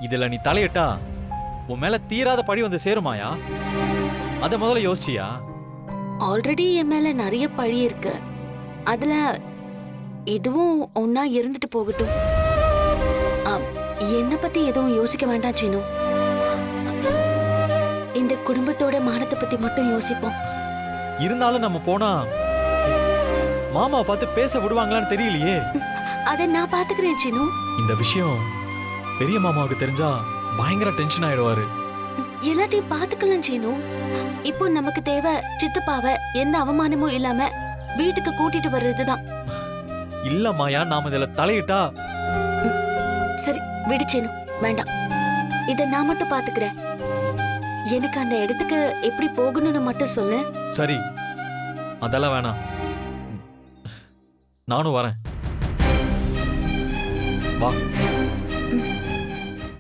இதுல நீ தலையிட்டா உன் மேல தீராத பழி வந்து சேருமாயா? அத முதல்ல யோசிச்சியா? ஆல்ரெடி என் மேல நிறைய பழி இருக்கு. அதுல இதுவும் ஒன்னா இருந்துட்டு போகட்டும். என்ன பத்தி எதுவும் யோசிக்க வேண்டாம் சீனு. இந்த குடும்பத்தோட மானத்தை பத்தி மட்டும் யோசிப்போம். இருந்தாலும் நம்ம போனா மாமாவை பார்த்து பேச விடுவாங்களான்னு தெரியலையே. அதை நான் பாத்துக்கிறேன் சீனு. இந்த விஷயம் பெரிய மாமாவுக்கு தெரிஞ்சா பயங்கர டென்ஷன் ஆயிடுவாரு. எல்லாத்தையும் பாத்துக்கலாம் சீனு. இப்போ நமக்கு தேவை சித்தப்பாவை எந்த அவமானமும் இல்லாம வீட்டுக்கு கூட்டிட்டு வர்றதுதான். இல்ல மாயா, நாம இதுல தலையிட்டா. சரி விடு சீனு, வேண்டாம். இத நான் மட்டும் பாத்துக்கிறேன். எனக்கு அந்த இடத்துக்கு எப்படி போகணும்னு மட்டும் சொல்லு. சரி, அதெல்லாம் வேணாம். நானும் வரேன். வா.